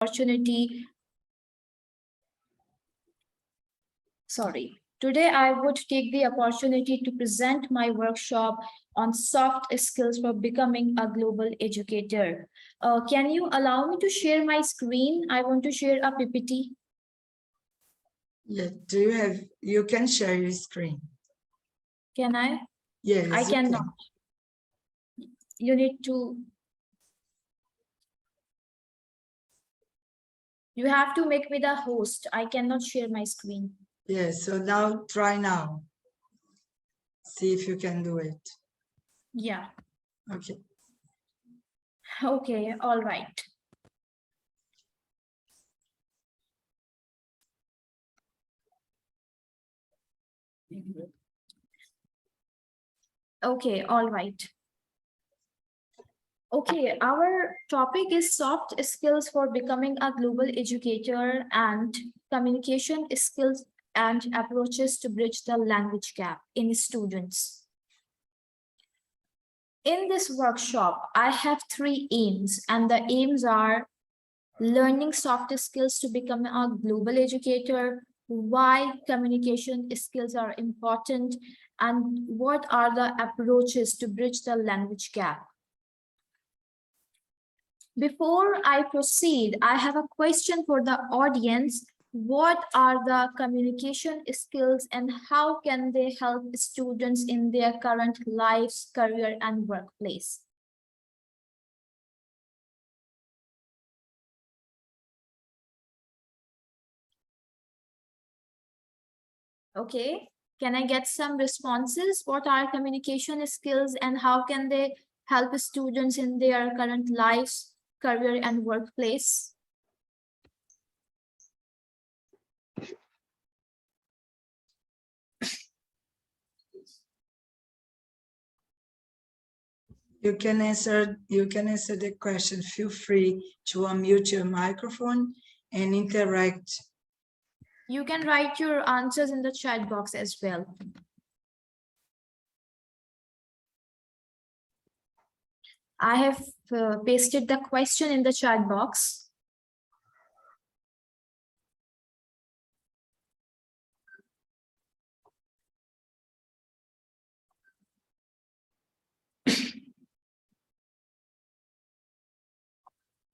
opportunity. Today I would take the opportunity to present my workshop on soft skills for becoming a global educator. Can you allow me to share my screen? I want to share a PPT. Yeah, you can share your screen. Can I? Yes, I cannot. You need to. You have to make me the host. I cannot share my screen. Yes, so now try now. See if you can do it. Yeah. Okay. Okay, all right. Okay, all right. Okay, our topic is soft skills for becoming a global educator and communication skills and approaches to bridge the language gap in students. In this workshop, I have 3 aims, and the aims are learning soft skills to become a global educator, why communication skills are important, and what are the approaches to bridge the language gap. Before I proceed, I have a question for the audience. What are the communication skills and how can they help students in their current lives, career, and workplace? Okay, can I get some responses? What are communication skills and how can they help students in their current lives, career, and workplace? You can answer the question. Feel free to unmute your microphone and interact. You can write your answers in the chat box as well. I have pasted the question in the chat box.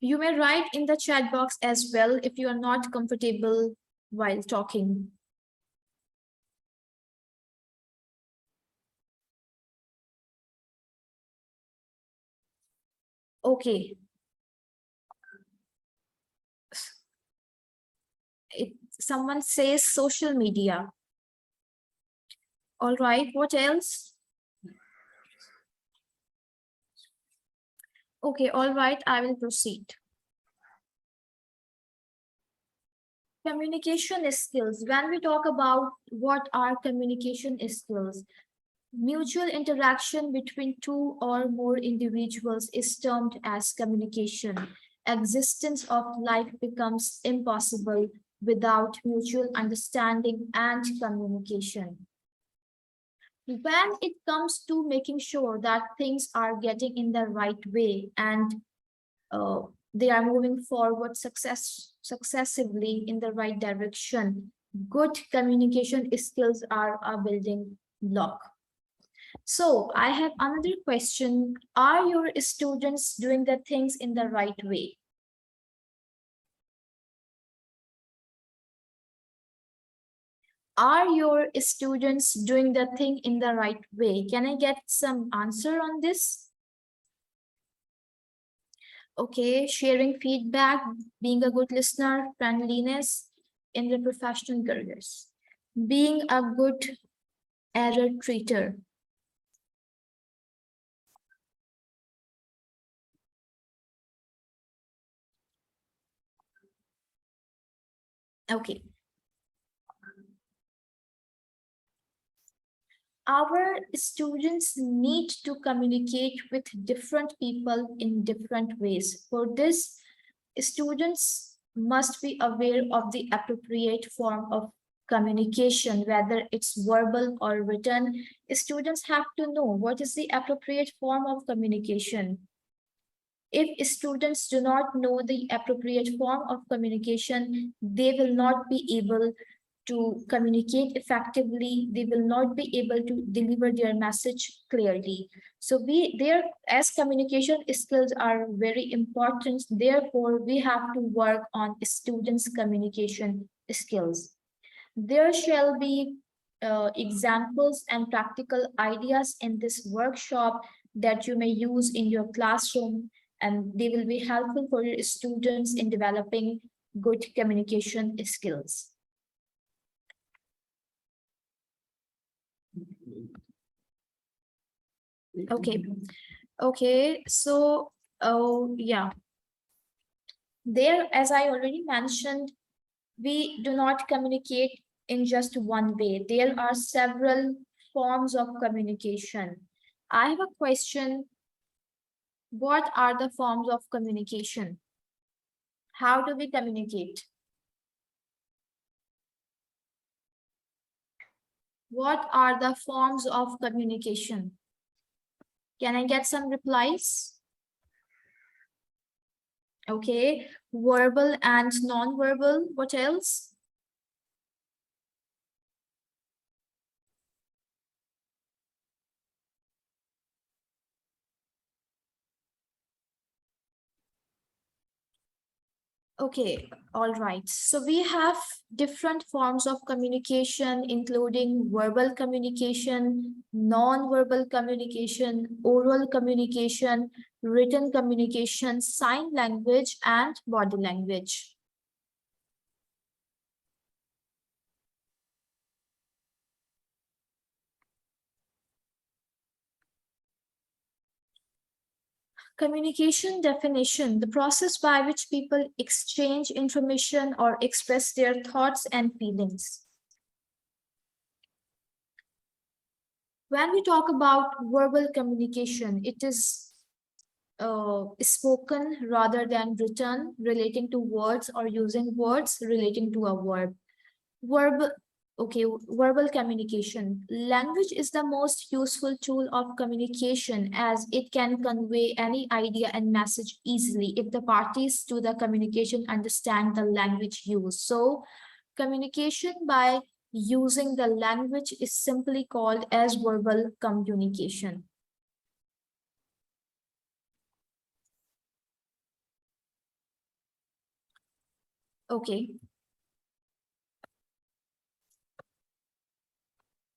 You may write in the chat box as well if you are not comfortable while talking. Okay. Someone says social media. All right, what else? Okay, all right, I will proceed. Communication skills. When we talk about what are communication skills, mutual interaction between 2 or more individuals is termed as communication. Existence of life becomes impossible without mutual understanding and communication. When it comes to making sure that things are getting in the right way and they are moving forward successively in the right direction, good communication skills are a building block. So I have another question. Are your students doing the things in the right way? Are your students doing the thing in the right way? Can I get some answer on this? Okay, sharing feedback, being a good listener, friendliness in their professional careers, being a good error treater. Okay. Our students need to communicate with different people in different ways. For this, students must be aware of the appropriate form of communication, whether it's verbal or written. Students have to know what is the appropriate form of communication. If students do not know the appropriate form of communication, they will not be able to communicate effectively. They will not be able to deliver their message clearly. So there, as communication skills are very important, therefore we have to work on students' communication skills. There shall be examples and practical ideas in this workshop that you may use in your classroom, and they will be helpful for your students in developing good communication skills. Okay, so, oh, yeah. There, as I already mentioned, we do not communicate in just one way. There are several forms of communication. I have a question. What are the forms of communication? How do we communicate? What are the forms of communication? Can I get some replies? Okay, verbal and non-verbal. What else? Okay, all right. So we have different forms of communication, including verbal communication, non-verbal communication, oral communication, written communication, sign language, and body language. Communication definition: the process by which people exchange information or express their thoughts and feelings. When we talk about verbal communication, it is spoken rather than written, relating to words, or using words relating to a verb. Verbal, okay, verbal communication. Language is the most useful tool of communication, as it can convey any idea and message easily if the parties to the communication understand the language used. So, communication by using the language is simply called as verbal communication. Okay.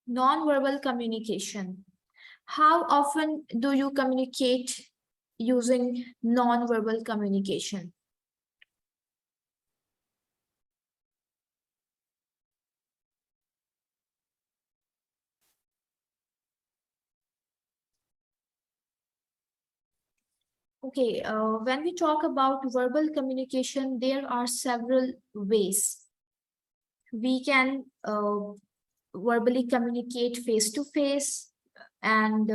Non-verbal communication. How often do you communicate using non-verbal communication? Okay, when we talk about verbal communication, there are several ways. We can verbally communicate face to face, and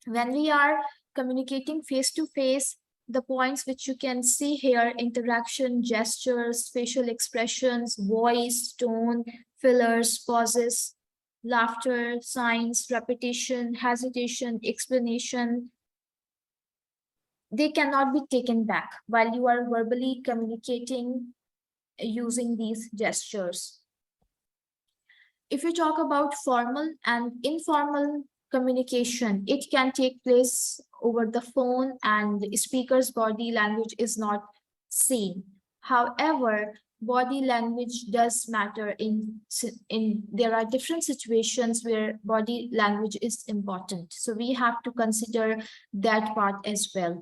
when we are communicating face to face, the points which you can see here: interaction, gestures, facial expressions, voice, tone, fillers, pauses, laughter, signs, repetition, hesitation, explanation, they cannot be taken back while you are verbally communicating using these gestures. If you talk about formal and informal communication, it can take place over the phone and the speaker's body language is not seen. However, body language does matter in there are different situations where body language is important. So we have to consider that part as well.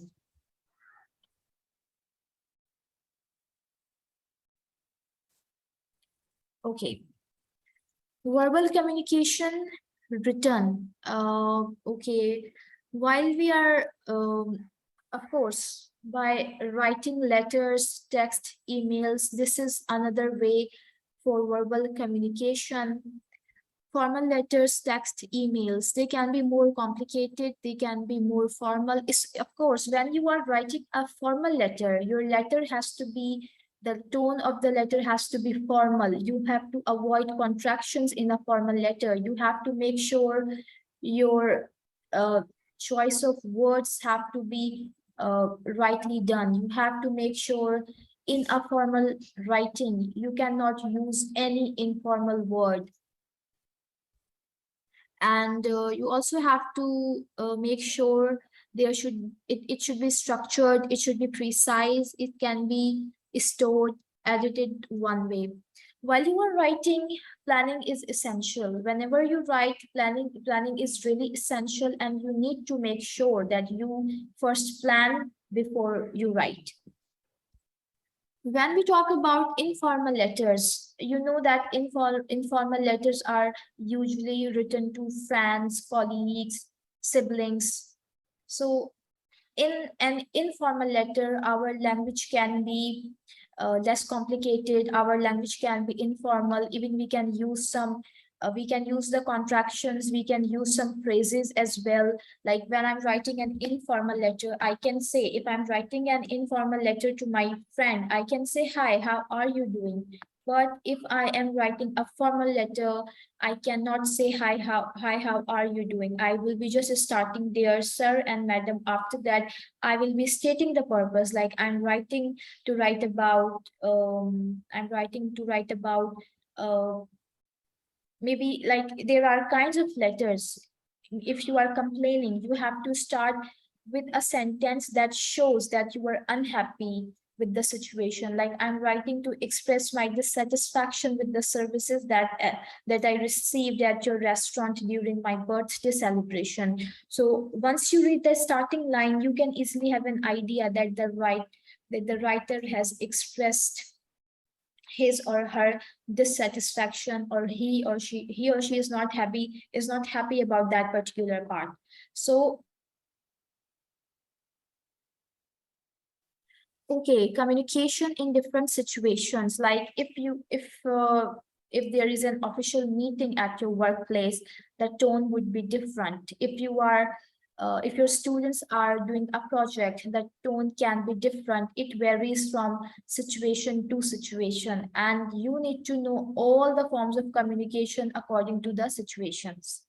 Okay. Verbal communication, written. Okay. While we are, of course, by writing letters, text, emails, this is another way for verbal communication. Formal letters, text, emails, they can be more complicated, they can be more formal. Of course, when you are writing a formal letter, your letter has to be, the tone of the letter has to be formal. You have to avoid contractions in a formal letter. You have to make sure your choice of words have to be rightly done. You have to make sure in a formal writing, you cannot use any informal word. And you also have to make sure it should be structured, it should be precise, it can be stored, edited one way. While you are writing, planning is essential. Whenever you write, planning is really essential, and you need to make sure that you first plan before you write. When we talk about informal letters, you know that informal letters are usually written to friends, colleagues, siblings. So in an informal letter, our language can be less complicated. Our language can be informal. Even we can use the contractions. We can use some phrases as well. Like when I'm writing an informal letter, I can say, if I'm writing an informal letter to my friend, I can say, "Hi, how are you doing?" But if I am writing a formal letter, I cannot say, hi, how are you doing? I will be just starting there, sir and madam. After that, I will be stating the purpose, like I'm writing to write about uh, maybe like there are kinds of letters. If you are complaining, you have to start with a sentence that shows that you are unhappy with the situation. Like, I'm writing to express my dissatisfaction with the services that I received at your restaurant during my birthday celebration. So once you read the starting line, you can easily have an idea that the writer has expressed his or her dissatisfaction, or he or she is not happy about that particular part. So okay, communication in different situations, like if there is an official meeting at your workplace, the tone would be different. If your students are doing a project, the tone can be different. It varies from situation to situation, and you need to know all the forms of communication according to the situations.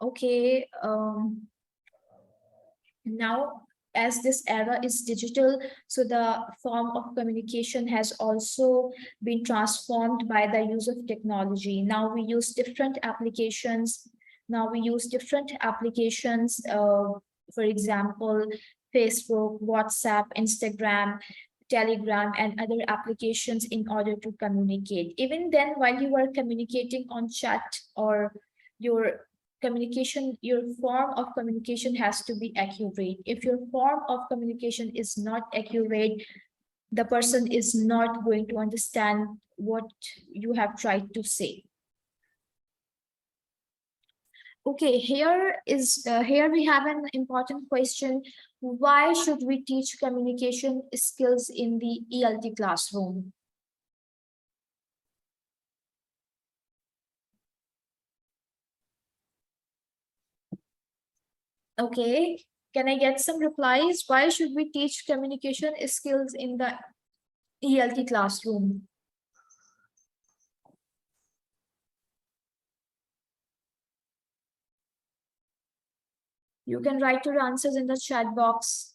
Okay, now, as this era is digital, so the form of communication has also been transformed by the use of technology. Now we use different applications. For example, Facebook, WhatsApp, Instagram, Telegram, and other applications in order to communicate. Even then, while you are communicating on chat, or your your form of communication has to be accurate. If your form of communication is not accurate, the person is not going to understand what you have tried to say. Okay, here we have an important question. Why should we teach communication skills in the ELT classroom? Okay, can I get some replies? Why should we teach communication skills in the ELT classroom? You can write your answers in the chat box.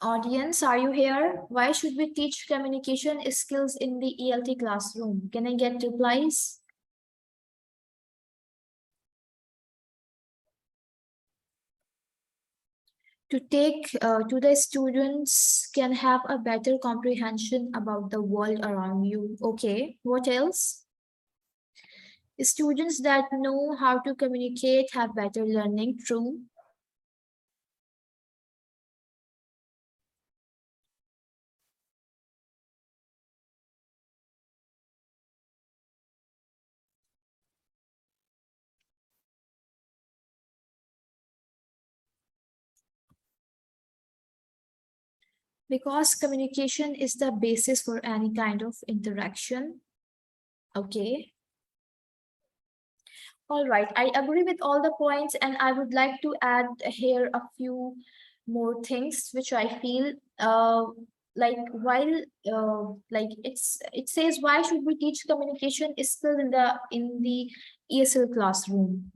Audience, are you here? Why should we teach communication skills in the ELT classroom? Can I get replies? To the students can have a better comprehension about the world around you. Okay, what else? Students that know how to communicate have better learning. True. Because communication is the basis for any kind of interaction. Okay. All right, I agree with all the points, and I would like to add here a few more things which I feel like while it says, why should we teach communication skills in the ESL classroom?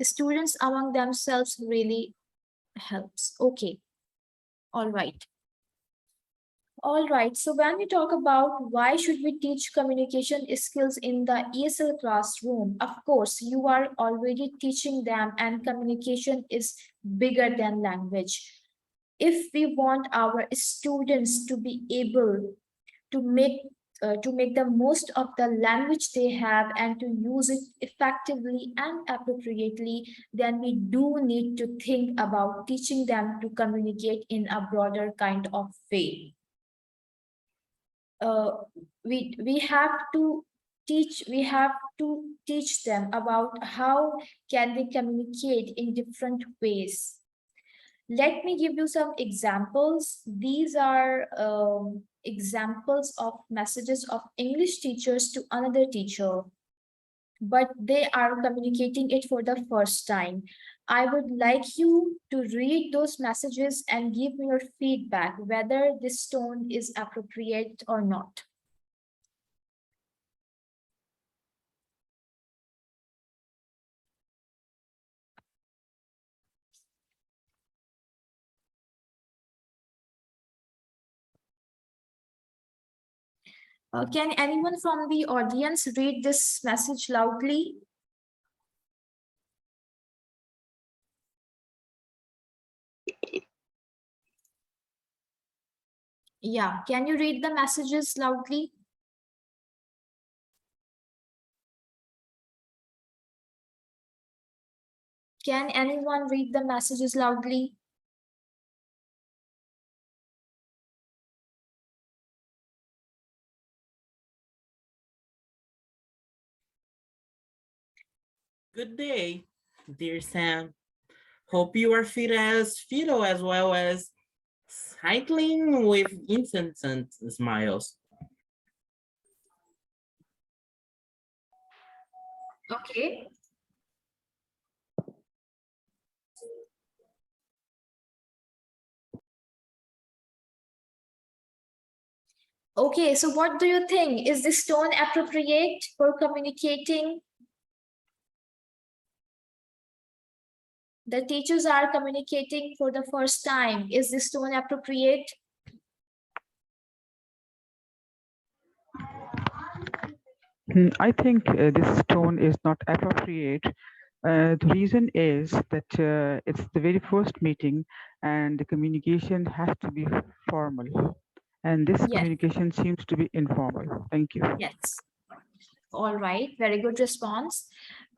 Students among themselves really helps. Okay, all right. All right, so when we talk about why should we teach communication skills in the ESL classroom, of course, you are already teaching them, and communication is bigger than language. If we want our students to be able to make the most of the language they have and to use it effectively and appropriately, then we do need to think about teaching them to communicate in a broader kind of way. uh, we have to teach them about how can they communicate in different ways. Let me give you some examples. These are examples of messages of English teachers to another teacher, but they are communicating it for the first time. I would like you to read those messages and give me your feedback whether this tone is appropriate or not. Can anyone from the audience read this message loudly? Yeah, can you read the messages loudly? Can anyone read the messages loudly? Good day, dear Sam. Hope you are Fido as well as cycling with incessant smiles. Okay. Okay, so what do you think? Is this tone appropriate for communicating? The teachers are communicating for the first time. Is this tone appropriate? I think this tone is not appropriate. The reason is that it's the very first meeting and the communication has to be formal. And this Yes. communication seems to be informal. Thank you. Yes. All right, very good response.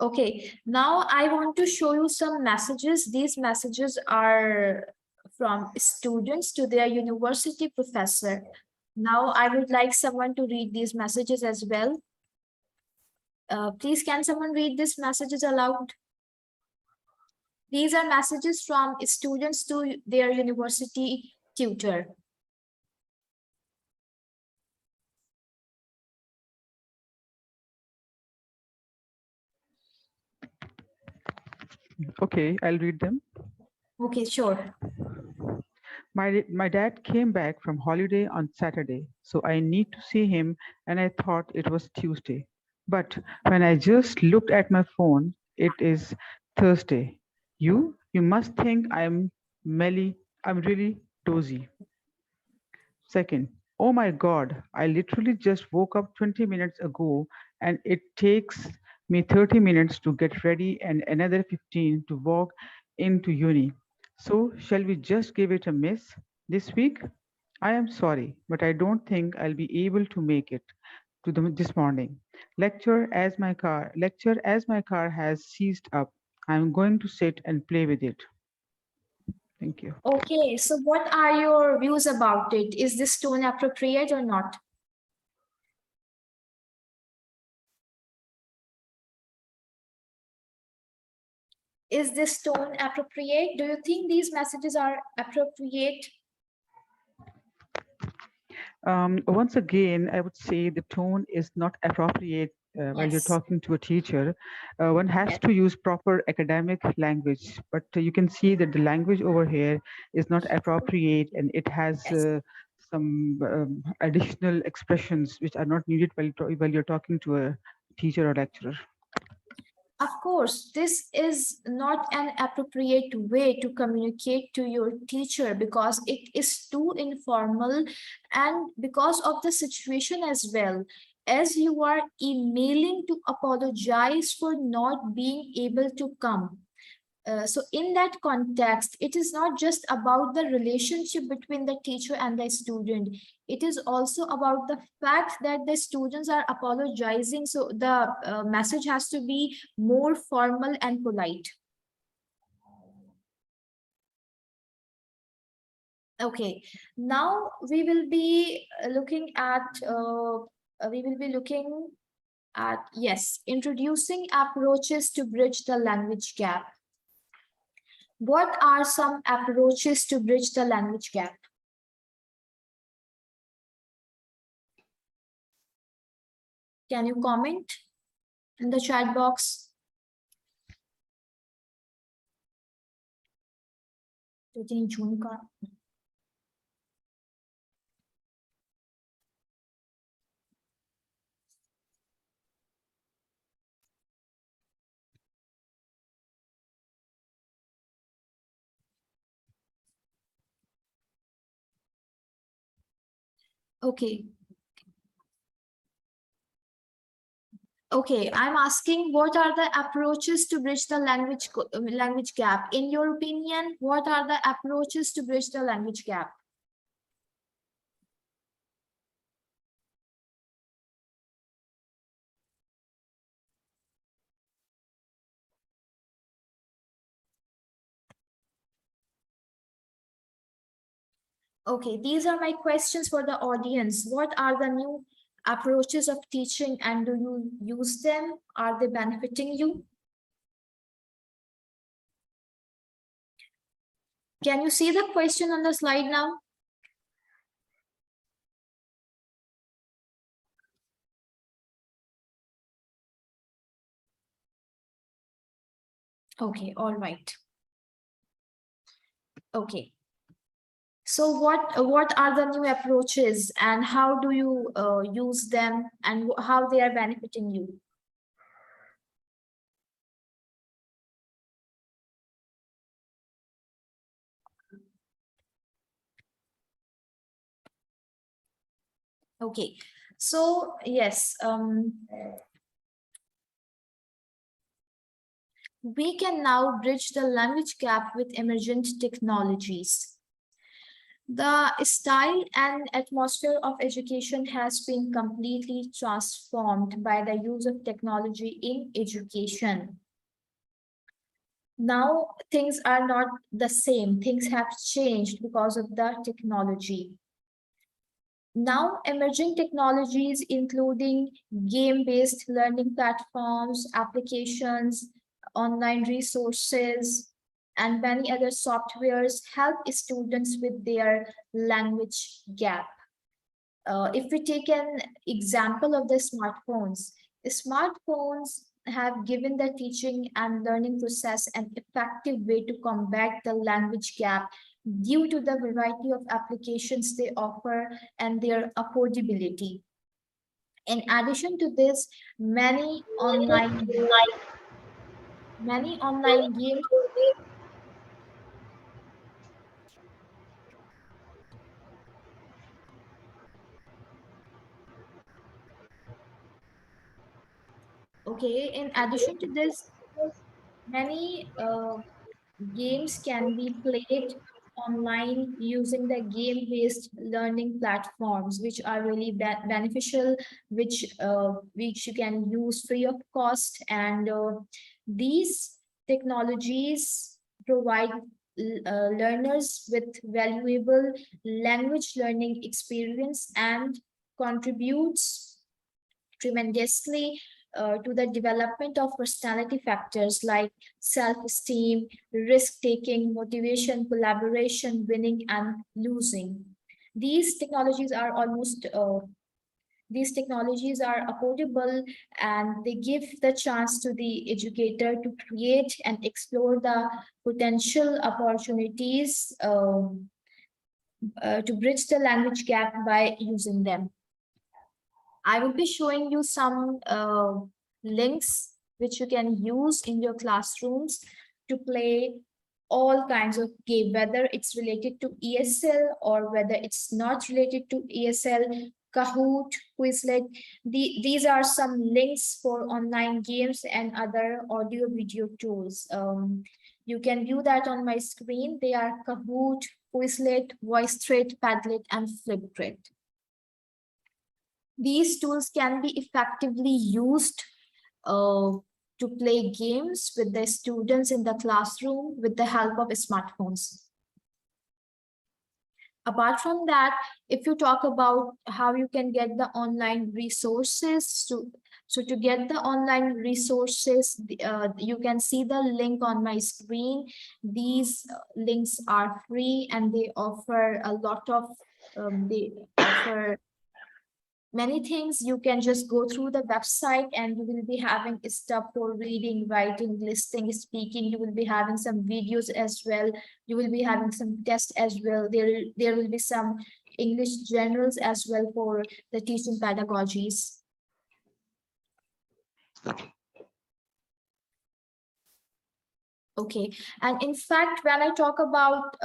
Okay, now I want to show you some messages. These messages are from students to their university professor. Now I would like someone to read these messages as well. Please, can someone read these messages aloud? These are messages from students to their university tutor. Okay, I'll read them. Okay, sure. My dad came back from holiday on Saturday, so I need to see him, and I thought it was Tuesday. But when I just looked at my phone, it is Thursday. You must think I'm really dozy. Second, oh my God, I literally just woke up 20 minutes ago and it takes me 30 minutes to get ready and another 15 to walk into uni. So, shall we just give it a miss this week? I am sorry, but I don't think I'll be able to make it this morning. Lecture as my car has seized up. I'm going to sit and play with it. Thank you. Okay, so what are your views about it? Is this tone appropriate or not? Is this tone appropriate? Do you think these messages are appropriate? Once again, I would say the tone is not appropriate while you're Yes, talking to a teacher. One has yes, to use proper academic language, but you can see that the language over here is not appropriate and it has yes. some additional expressions which are not needed while you're talking to a teacher or lecturer. Of course, this is not an appropriate way to communicate to your teacher because it is too informal and because of the situation as well. As you are emailing to apologize for not being able to come. So in that context, it is not just about the relationship between the teacher and the student. It is also about the fact that the students are apologizing. So the message has to be more formal and polite. Okay, now we will be looking at, yes, introducing approaches to bridge the language gap. What are some approaches to bridge the language gap? Can you comment in the chat box? Okay. Okay, I'm asking what are the approaches to bridge the language gap? In your opinion, what are the approaches to bridge the language gap? Okay, these are my questions for the audience. What are the new approaches of teaching and do you use them? Are they benefiting you? Can you see the question on the slide now? Okay, all right. Okay. So what are the new approaches and how do you use them and how they are benefiting you? Okay, so yes, we can now bridge the language gap with emergent technologies. The style and atmosphere of education has been completely transformed by the use of technology in education. Now things are not the same. Things have changed because of the technology. Now emerging technologies, including game-based learning platforms, applications, online resources, and many other softwares help students with their language gap. If we take an example of the smartphones have given the teaching and learning process an effective way to combat the language gap due to the variety of applications they offer and their affordability. In addition to this, many online games. Okay, in addition to this, many games can be played online using the game-based learning platforms, which are really beneficial, which you can use free of cost. And these technologies provide learners with valuable language learning experience and contributes tremendously to the development of personality factors like self-esteem, risk-taking, motivation, collaboration, winning, and losing. These technologies are affordable, and they give the chance to the educator to create and explore the potential opportunities to bridge the language gap by using them. I will be showing you some links which you can use in your classrooms to play all kinds of game, whether it's related to ESL or whether it's not related to ESL, Kahoot, Quizlet. These are some links for online games and other audio video tools. You can view that on my screen. They are Kahoot, Quizlet, VoiceThread, Padlet, and Flipgrid. These tools can be effectively used to play games with the students in the classroom with the help of smartphones. Apart from that, if you talk about how you can get the online resources, so to get the online resources, you can see the link on my screen. These links are free and they offer a lot of, they offer many things. You can just go through the website and you will be having stuff for reading, writing, listening, speaking. You will be having some videos as well. You will be having some tests as well. There will be some English journals as well for the teaching pedagogies. Okay, and in fact, when I talk about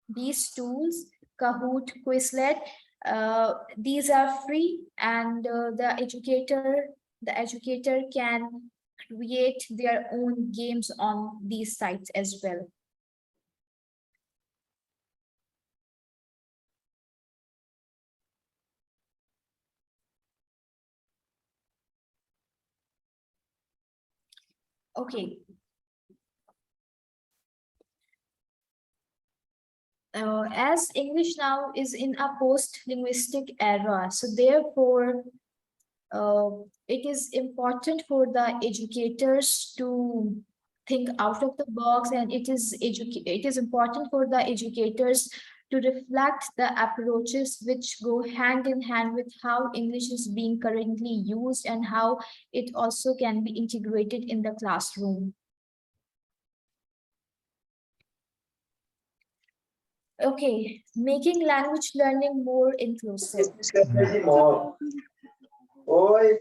these tools, Kahoot, Quizlet, these are free, and the educator can create their own games on these sites as well. Okay. As English now is in a post-linguistic era, so therefore it is important for the educators to think out of the box, and it is important for the educators to reflect the approaches which go hand in hand with how English is being currently used and how it also can be integrated in the classroom. Okay, making language learning more inclusive. Oi,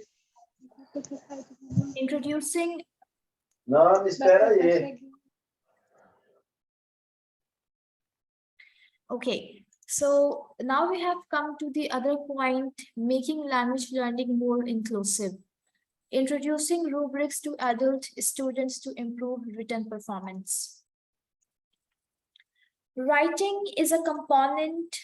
Introducing não, me espera aí. Okay, so now we have come to the other point, making language learning more inclusive. Introducing rubrics to adult students to improve written performance. Writing is a component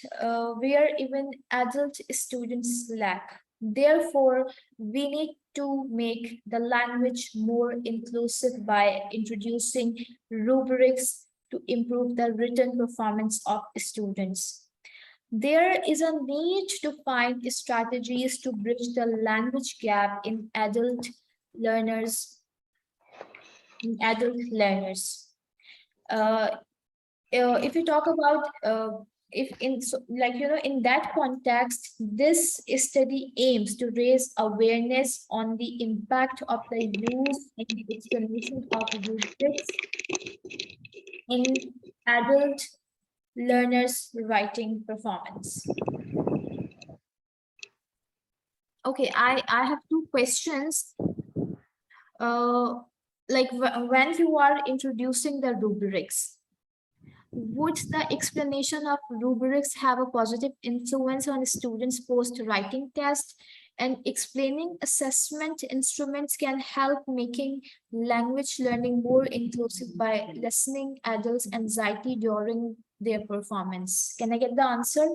where even adult students lack. Therefore, we need to make the language more inclusive by introducing rubrics to improve the written performance of students. There is a need to find strategies to bridge the language gap in adult learners. If you talk about in that context, this study aims to raise awareness on the impact of the use and the explanation of rubrics in adult learners' writing performance. Okay, I have two questions. Like when you are introducing the rubrics, would the explanation of rubrics have a positive influence on students' post-writing test? And explaining assessment instruments can help making language learning more inclusive by lessening adults' anxiety during their performance. Can I get the answer?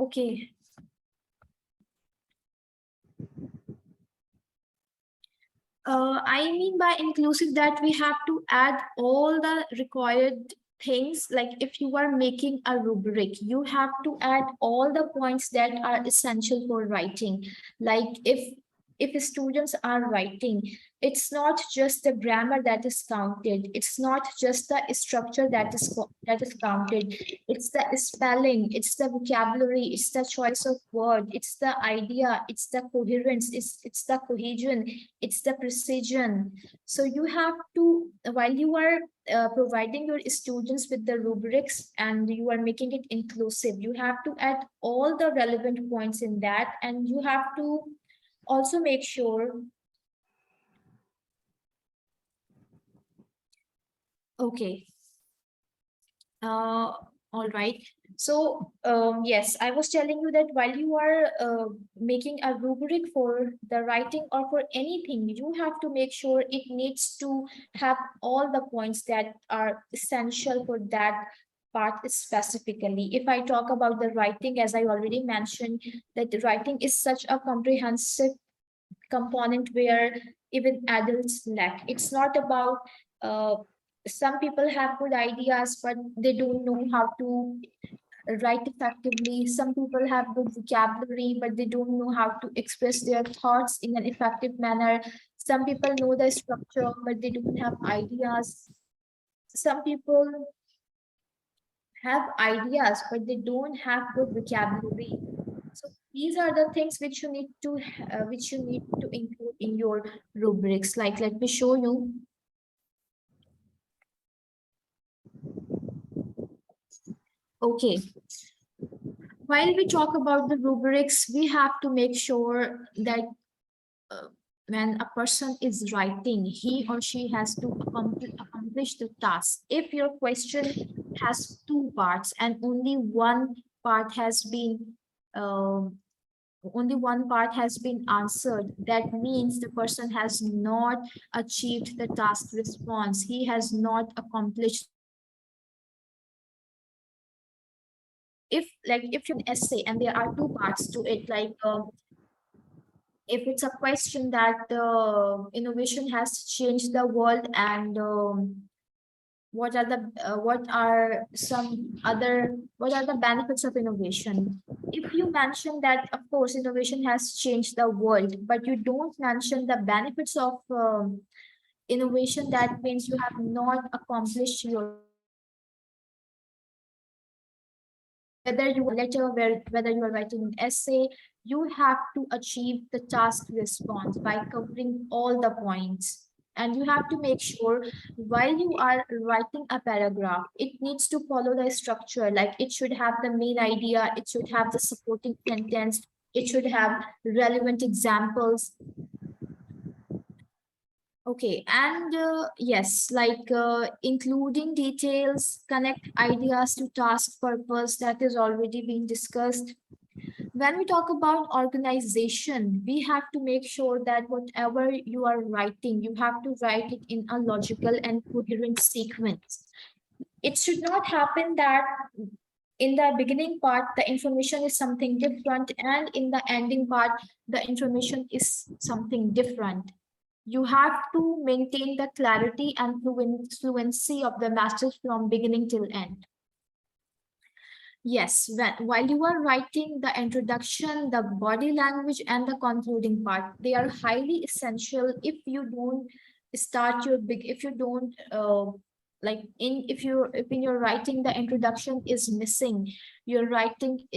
Okay. I mean by inclusive that we have to add all the required things. Like if you are making a rubric, you have to add all the points that are essential for writing. Like if students are writing, it's not just the grammar that is counted. It's not just the structure that is counted. It's the spelling, it's the vocabulary, it's the choice of word, it's the idea, it's the coherence, it's the cohesion, it's the precision. So you have to, while you are providing your students with the rubrics and you are making it inclusive, you have to add all the relevant points in that, and you have to also make sure. Okay. All right. So, yes, I was telling you that while you are making a rubric for the writing or for anything, you have to make sure it needs to have all the points that are essential for that part specifically. If I talk about the writing, as I already mentioned, that the writing is such a comprehensive component where even adults lack. It's not about some people have good ideas, but they don't know how to write effectively. Some people have good vocabulary, but they don't know how to express their thoughts in an effective manner. Some people know the structure, but they don't have ideas. Some people have ideas, but they don't have good vocabulary. So these are the things which you need to include in your rubrics. Like, let me show you. Okay. While we talk about the rubrics, we have to make sure that when a person is writing, he or she has to accomplish the task. If your question has two parts and only one part has been answered, that means the person has not achieved the task response. He has not accomplished. If you're an essay and there are two parts to it, like if it's a question that innovation has changed the world, and what are the benefits of innovation? If you mention that, of course, innovation has changed the world, but you don't mention the benefits of innovation, that means you have not accomplished your. Whether you letter, whether you are writing an essay, you have to achieve the task response by covering all the points. And you have to make sure while you are writing a paragraph, it needs to follow the structure. Like it should have the main idea, it should have the supporting sentence, it should have relevant examples. Okay, and yes, like including details, connect ideas to task purpose, that is already being discussed. When we talk about organization, we have to make sure that whatever you are writing, you have to write it in a logical and coherent sequence. It should not happen that in the beginning part, the information is something different, and in the ending part, the information is something different. You have to maintain the clarity and fluency of the message from beginning till end. Yes, while you are writing the introduction, the body language, and the concluding part, they are highly essential. If you don't start your if you don't like if in your writing the introduction is missing, your writing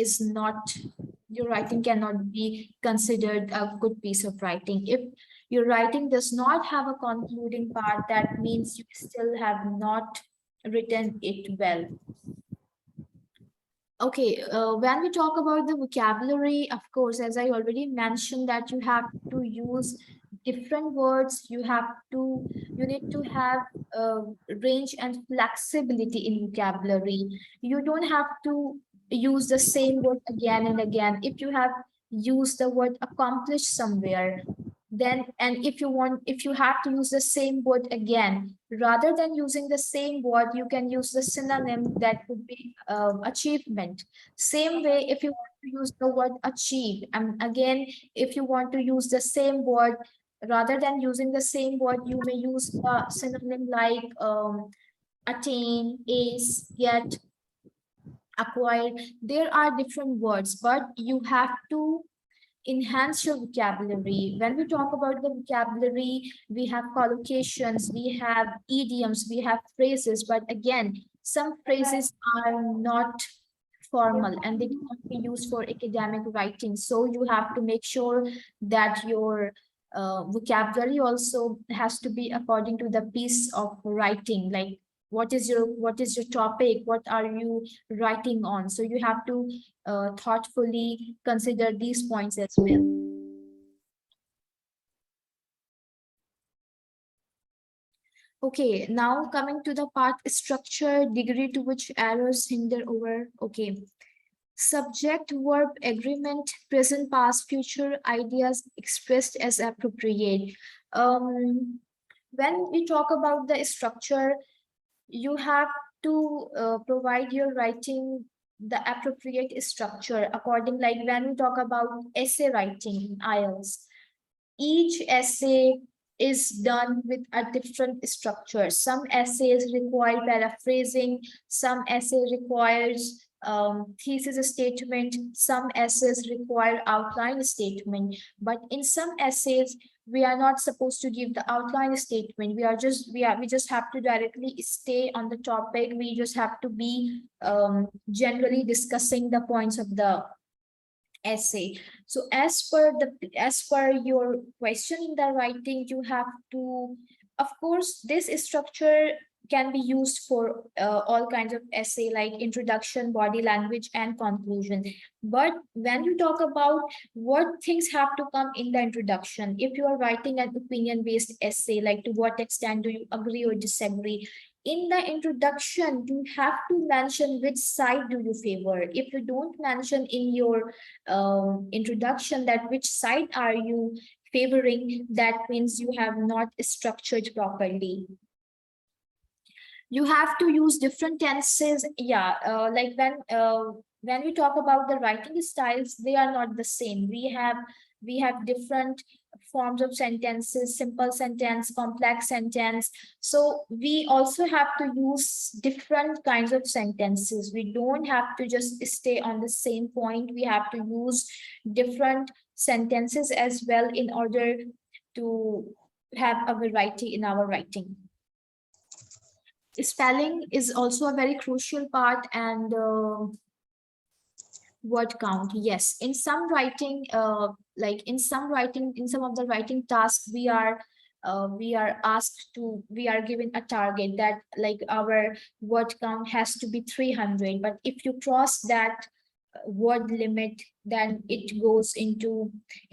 cannot be considered a good piece of writing. If your writing does not have a concluding part, that means you still have not written it well. Okay, when we talk about the vocabulary, of course, as I already mentioned, that you have to use different words, you need to have range and flexibility in vocabulary. You don't have to use the same word again and again. If you have used the word accomplish somewhere, then, and if you have to use the same word again, rather than using the same word, you can use the synonym that would be achievement. Same way, if you want to use the word achieve, and again, if you want to use the same word, rather than using the same word, you may use a synonym like attain, ace, get, acquire. There are different words, but you have to enhance your vocabulary. When we talk about the vocabulary, we have collocations, we have idioms, we have phrases, but again, some phrases are not formal and they cannot be used for academic writing. So you have to make sure that your vocabulary also has to be according to the piece of writing, like what is your topic, what are you writing on. So you have to thoughtfully consider these points as well. Okay, now coming to the part structure, degree to which errors hinder over. Okay, subject, verb, agreement, present, past, future, ideas expressed as appropriate. When we talk about the structure, you have to provide your writing the appropriate structure according, like when we talk about essay writing in IELTS, each essay is done with a different structure. Some essays require paraphrasing, some essay requires thesis statement, some essays require outline statement, but in some essays we are not supposed to give the outline statement. We just have to directly stay on the topic. We just have to be generally discussing the points of the essay. So as per your question in the writing, you have to, of course, this structure can be used for all kinds of essay like introduction, body language, and conclusion. But when you talk about what things have to come in the introduction, if you are writing an opinion based essay, like to what extent do you agree or disagree, in the introduction you have to mention which side do you favor. If you don't mention in your introduction that which side are you favoring, that means you have not structured properly. You have to use different tenses. Yeah, like when we talk about the writing styles, they are not the same. We have different forms of sentences, simple sentence, complex sentence. So we also have to use different kinds of sentences. We don't have to just stay on the same point. We have to use different sentences as well in order to have a variety in our writing. Spelling is also a very crucial part, and word count. Yes, in some writing, in some of the writing tasks, we are asked to, we are given a target that like our word count has to be 300. But if you cross that word limit, then it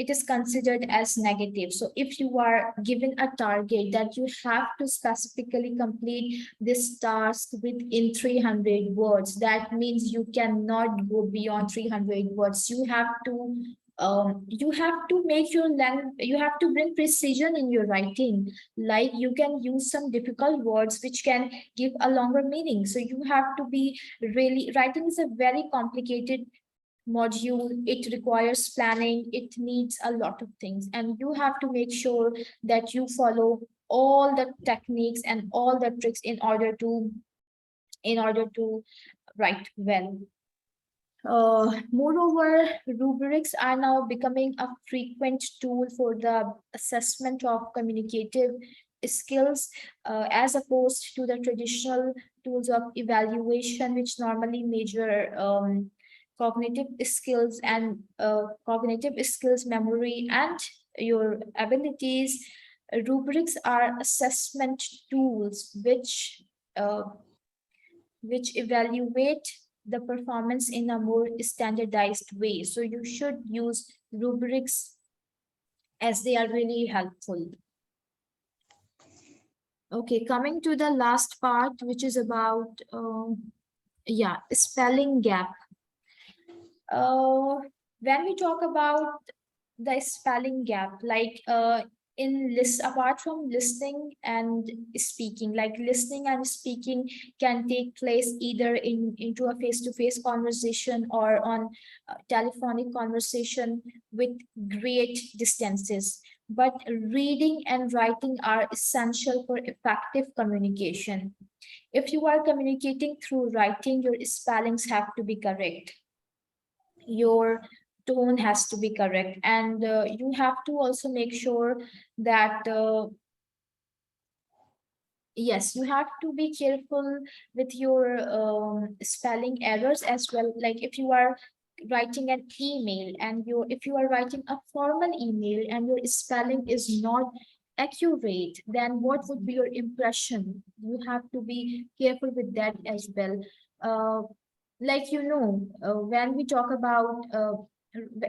is considered as negative. So if you are given a target that you have to specifically complete this task within 300 words, that means you cannot go beyond 300 words. You have to make your language, you have to bring precision in your writing. Like you can use some difficult words which can give a longer meaning. So you have to be really, writing is a very complicated module. It requires planning, it needs a lot of things, and you have to make sure that you follow all the techniques and all the tricks in order to write well. Moreover, rubrics are now becoming a frequent tool for the assessment of communicative skills, as opposed to the traditional tools of evaluation, which normally measure cognitive skills, memory, and your abilities. Rubrics are assessment tools which evaluate the performance in a more standardized way. So you should use rubrics as they are really helpful. Okay, coming to the last part, which is about spelling gap. When we talk about the spelling gap, like apart from listening and speaking, like listening and speaking can take place either into a face-to-face conversation or on telephonic conversation with great distances, but reading and writing are essential for effective communication. If you are communicating through writing, your spellings have to be correct, your tone has to be correct, and you have to also make sure that yes, you have to be careful with your spelling errors as well. Like if you are writing an email and if you are writing a formal email and your spelling is not accurate, then what would be your impression? You have to be careful with that as well. uh, like when we talk about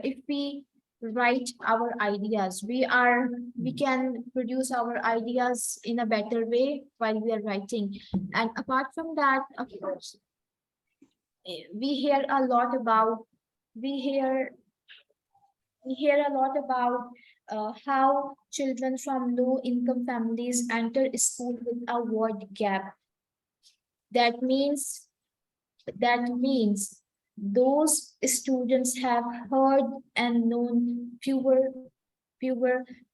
if we write our ideas, we can produce our ideas in a better way while we are writing. And apart from that, of course, we hear a lot about we hear we hear a lot about how children from low income families enter school with a word gap. That means that means those students have heard and known fewer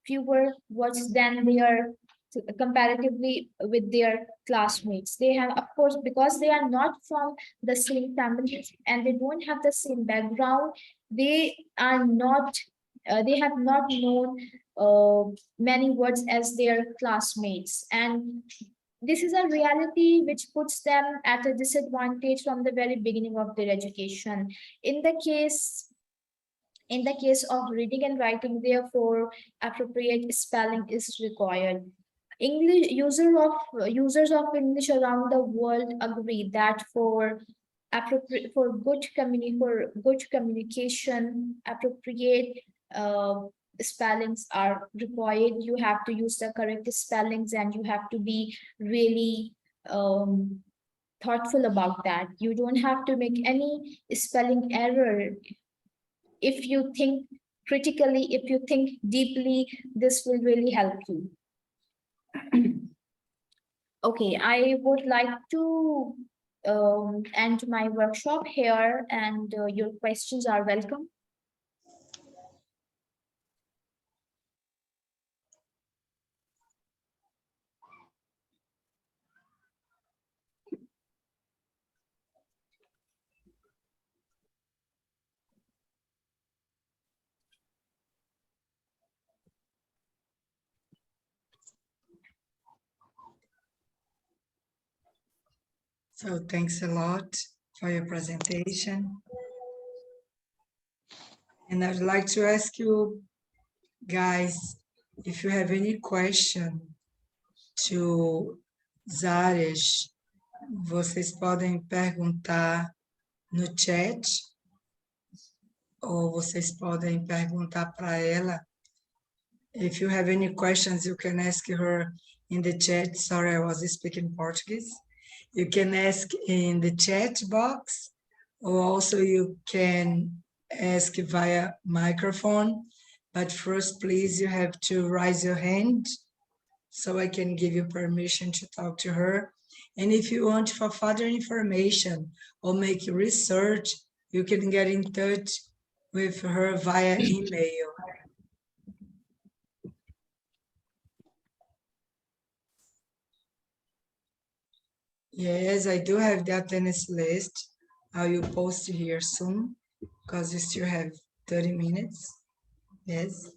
fewer words than their comparatively with their classmates. They have, of course, because they are not from the same families and they don't have the same background, they are not they have not known many words as their classmates, and this is a reality which puts them at a disadvantage from the very beginning of their education. In the case in the case of reading and writing, therefore, appropriate spelling is required. Users of English around the world agree that for good communication, appropriate uh, spellings are required. You have to use the correct spellings, and you have to be really thoughtful about that. You don't have to make any spelling error. If you think critically, if you think deeply, this will really help you. Okay, I would like to end my workshop here, and your questions are welcome. So thanks a lot for your presentation. And I'd like to ask you guys, if you have any question to Zarish, vocês podem perguntar no chat, ou vocês podem perguntar para ela. If you have any questions, you can ask her in the chat. Sorry, I was speaking Portuguese. You can ask in the chat box, or also you can ask via microphone. But first, please, you have to raise your hand so I can give you permission to talk to her. And if you want for further information or make research, you can get in touch with her via email. Yes, I do have the attendance list. I will post here soon because we still have 30 minutes. Yes.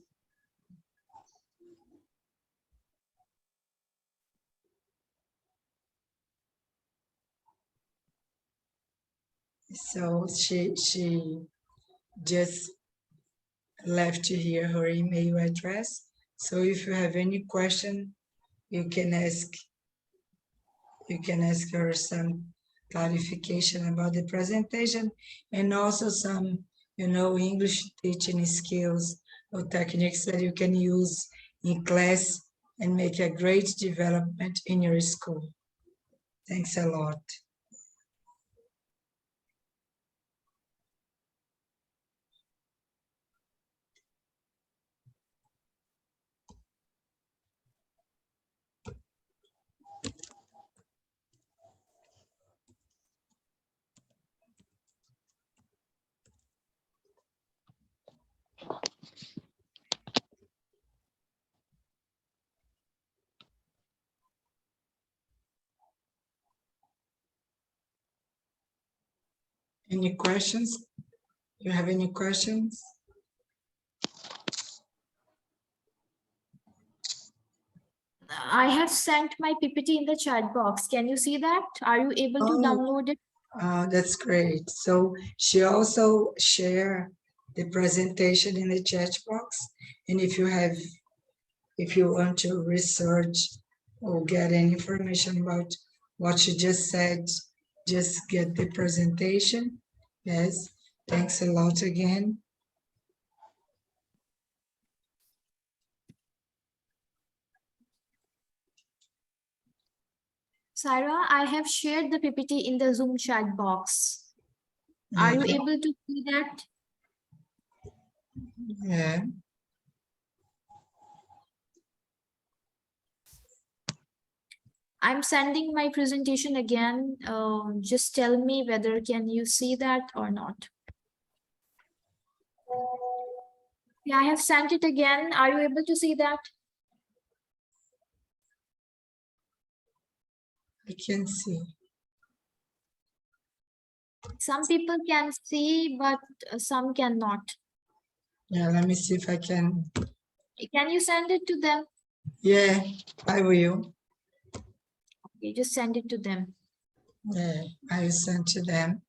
So she just left here her email address. So if you have any question, you can ask her some clarification about the presentation and also some, English teaching skills or techniques that you can use in class and make a great development in your school. Thanks a lot. Any questions? You have any questions? I have sent my PPT in the chat box. Can you see that? Are you able to Oh. download it? That's great. So she also share the presentation in the chat box. And if you want to research or get any information about what she just said, just get the presentation. Yes, thanks a lot again. Syra, I have shared the PPT in the Zoom chat box. Are you Okay. able to see that? Yeah. I'm sending my presentation again. Just tell me whether can you see that or not. Yeah, I have sent it again. Are you able to see that? I can see. Some people can see, but some cannot. Yeah, let me see if I can. Can you send it to them? Yeah, I will. You just send it to them. Yeah, I will send to them.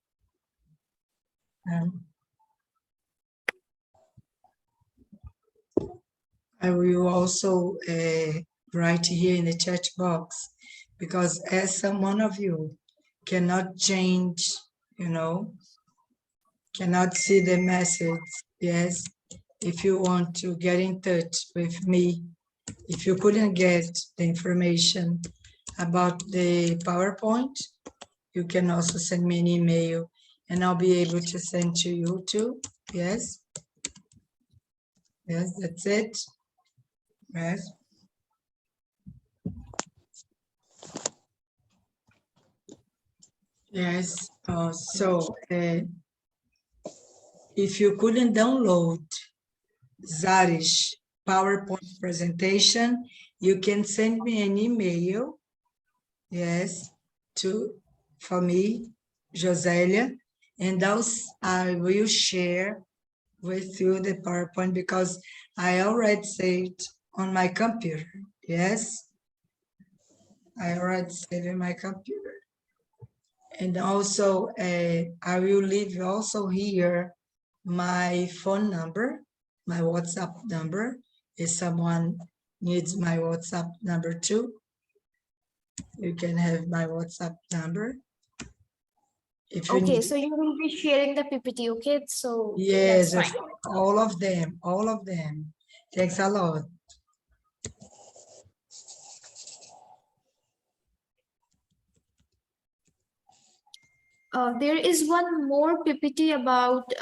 I will also write here in the chat box, because as someone of you cannot change, cannot see the message, yes, if you want to get in touch with me, if you couldn't get the information about the PowerPoint, you can also send me an email and I'll be able to send to you too, yes? Yes, that's it. Yes. Yes, if you couldn't download Zarish PowerPoint presentation, you can send me an email, yes, for me, Josélia, and I will share with you the PowerPoint because I already saved on my computer, yes? I already saved in my computer. And also, I will leave also here my phone number, my WhatsApp number. If someone needs my WhatsApp number too, you can have my WhatsApp number. If you Okay, need, so you will be sharing the PPT, okay? So yes, that's fine. all of them, all of them. Thanks a lot. There is one more PPT about,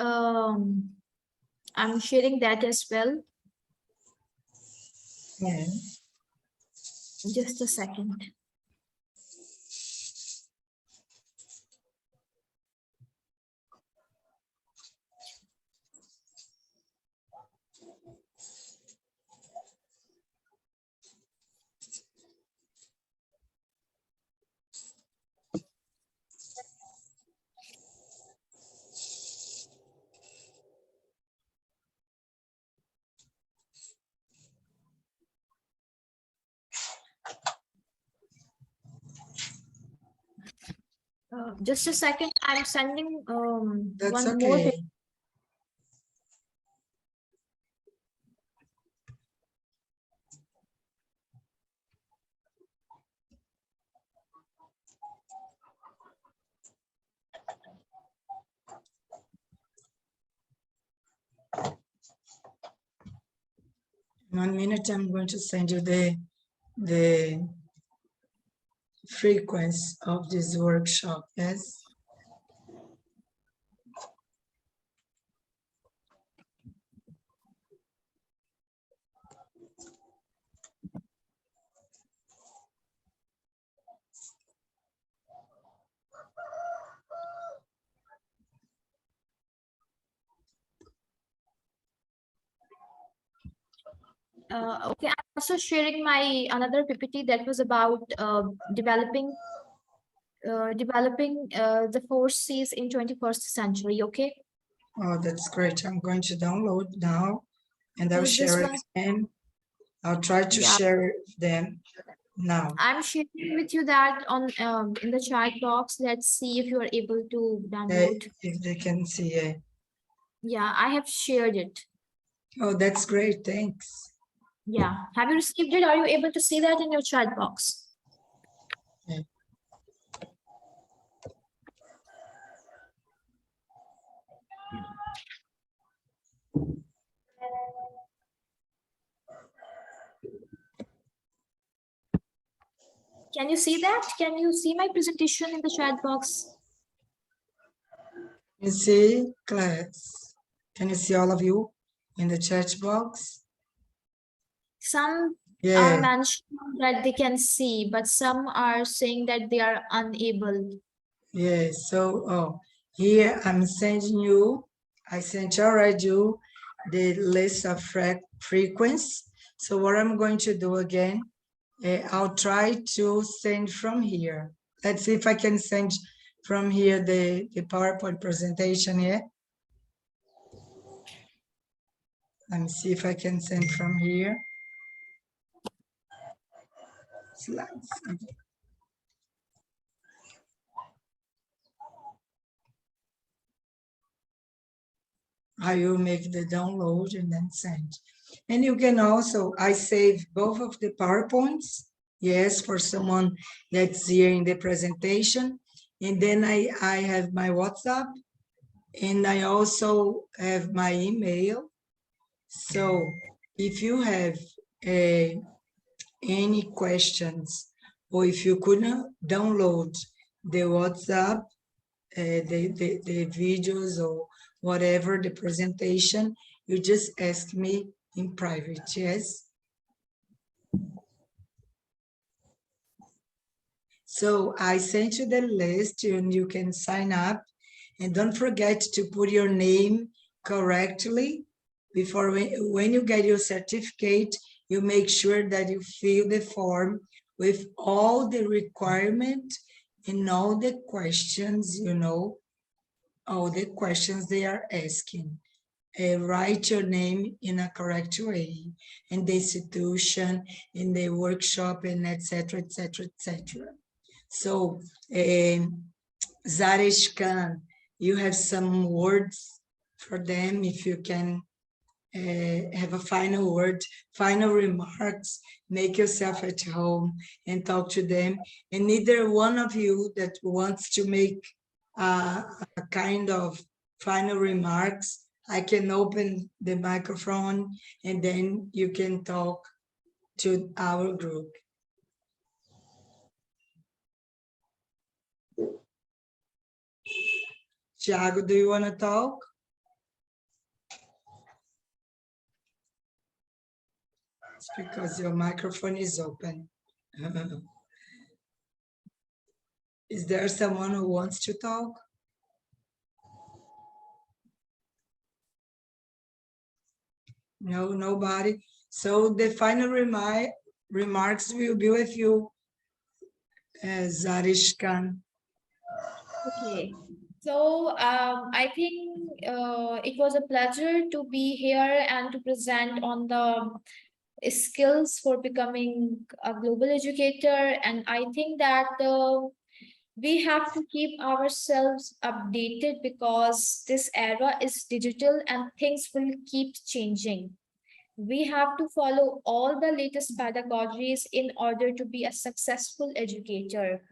I'm sharing that as well. Yeah. Just a second. Just a second. I'm sending That's one more. okay. One minute, I'm going to send you the frequency of this workshop, yes? Okay, I'm also sharing my another PPT that was about developing developing the 4Cs in 21st century. Okay. Oh, that's great. I'm going to download now and I'll So this share it one, again. I'll try to yeah, share them now. I'm sharing with you that on in the chat box. Let's see if you are able to download. If they can see it. Yeah, I have shared it. Oh, that's great. Thanks. Yeah. Have you received it? Are you able to see that in your chat box? Yeah. Can you see that? Can you see my presentation in the chat box? You see, class? Can you see all of you in the chat box? Some are Yeah, mentioning that they can see, but some are saying that they are unable. yeah. So, here I'm sending you, I sent already you the list of frequency. So what I'm going to do again, I'll try to send from here. Let's see if I can send from here the PowerPoint presentation here. Let me see if I can send from here. Slides. Okay. I will make the download and then send. And you can also, I save both of the PowerPoints, yes, for someone that's here in the presentation. And then I have my WhatsApp and I also have my email. So if you have any questions or if you couldn't download the WhatsApp, the videos or whatever, the presentation, you just ask me in private, yes? So I sent you the list and you can sign up. And don't forget to put your name correctly before when you get your certificate, you make sure that you fill the form with all the requirement and all the questions, you know, all the questions they are asking. Write your name in a correct way, in the institution, in the workshop, and etc., etc., etc. So, Zarish Khan, you have some words for them if you can have a final word, final remarks, make yourself at home and talk to them. And either one of you that wants to make a kind of final remarks, I can open the microphone and then you can talk to our group. Thiago, do you want to talk? It's because your microphone is open. Is there someone who wants to talk? No, nobody. So the final remarks will be with you, Zarish Khan. Okay. So I think it was a pleasure to be here and to present on the skills for becoming a global educator. And I think that we have to keep ourselves updated because this era is digital and things will keep changing. We have to follow all the latest pedagogies in order to be a successful educator.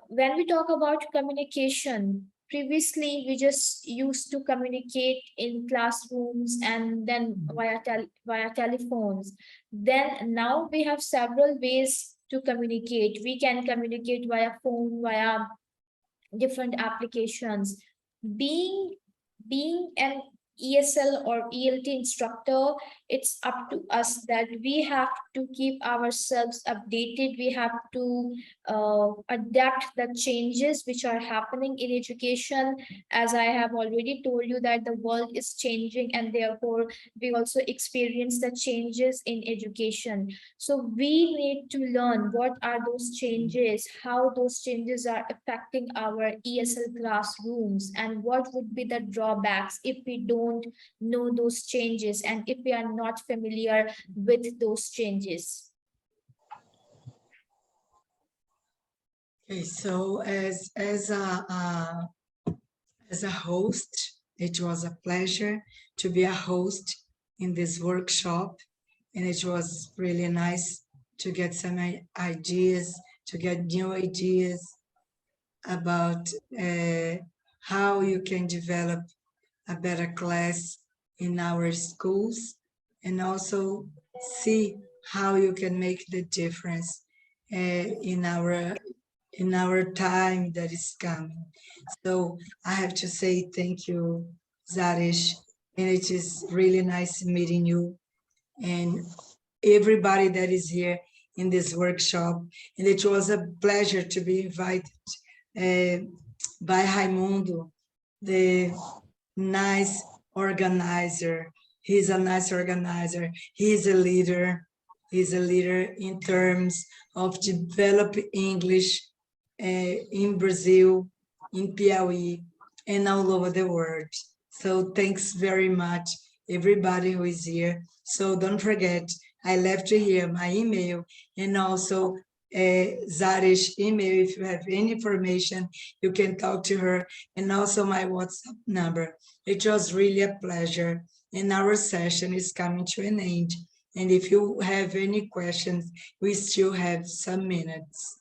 When we talk about communication, previously we just used to communicate in classrooms and then via telephones. Then now we have several ways to communicate. We can communicate via phone, via different applications. Being being an ESL or ELT instructor, it's up to us that we have to keep ourselves updated. We have to adapt the changes which are happening in education. As I have already told you that the world is changing, and therefore we also experience the changes in education. So we need to learn what are those changes, how those changes are affecting our ESL classrooms, and what would be the drawbacks if we don't know those changes and if we are not familiar with those changes. Okay, so as a host, it was a pleasure to be a host in this workshop, and it was really nice to get some ideas, to get new ideas about how you can develop a better class in our schools, and also see how you can make the difference in our time that is coming. So I have to say thank you, Zarish, and it is really nice meeting you and everybody that is here in this workshop. And it was a pleasure to be invited by Raimundo, the nice organizer. He's a nice organizer. He's a leader. He's a leader in terms of develop English in Brazil, in Piauí, and all over the world. So thanks very much, everybody who is here. So don't forget, I left here my email and also Zarish email. If you have any information, you can talk to her, and also my WhatsApp number. It was really a pleasure, and our session is coming to an end. And if you have any questions, we still have some minutes.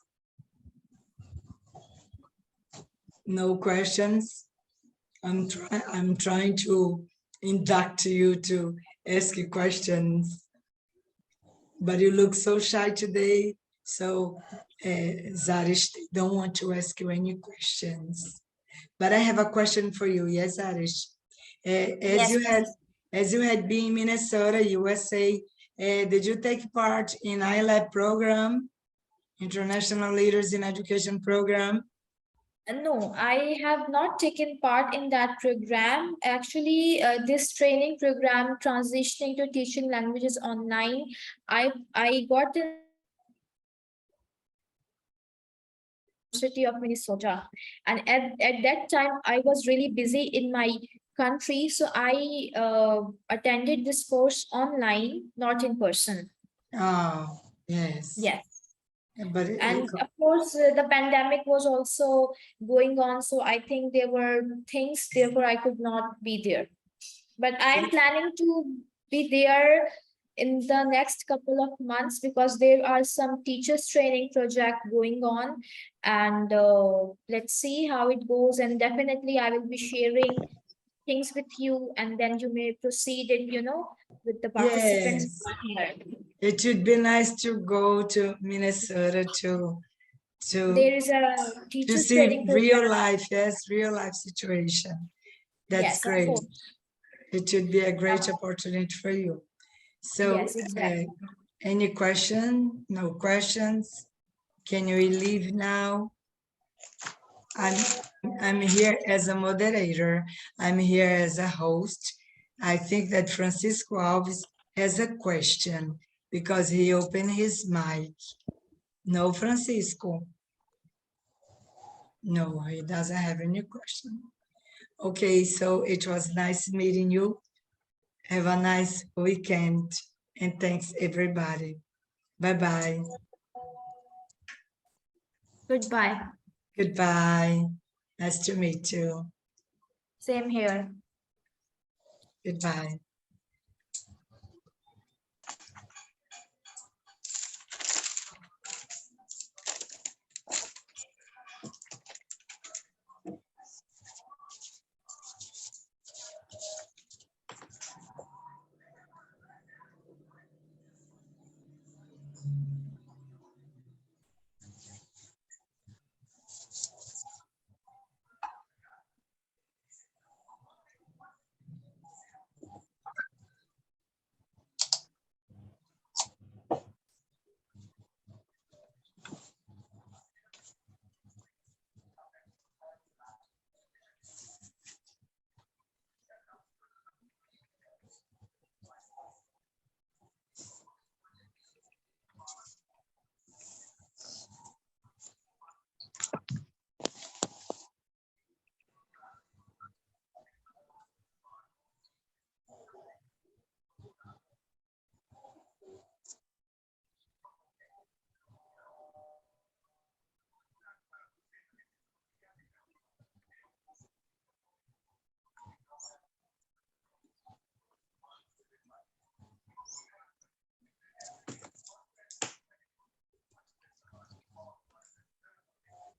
No questions? I'm trying to induct you to ask you questions, but you look so shy today. So Zarish, they don't want to ask you any questions. But I have a question for you. Yes, Zarish. As you had been in Minnesota, USA, did you take part in ILAB program, International Leaders in Education program? No, I have not taken part in that program. Actually, this training program, transitioning to teaching languages online, I got the University of Minnesota, and at that time I was really busy in my country, so I attended this course online, not in person. Oh, yes. Yes. But And of course, the pandemic was also going on, so I think there were things, therefore I could not be there. But I'm planning to be there in the next couple of months, because there are some teachers training project going on, and let's see how it goes. And definitely I will be sharing things with you, and then you may proceed it, with the participants here. It would be nice to go to Minnesota There is a to teachers see training real program. life, yes, real life situation. That's Yes, of great. course. It would be a great opportunity for you. So, Yes, exactly. any question? No questions? Can you leave now? I'm here as a moderator. I'm here as a host. I think that Francisco Alves has a question because he opened his mic. No, Francisco. No, he doesn't have any question. Okay, so it was nice meeting you. Have a nice weekend, and thanks everybody. Bye-bye. Goodbye. Goodbye. Nice to meet you. Same here. Goodbye.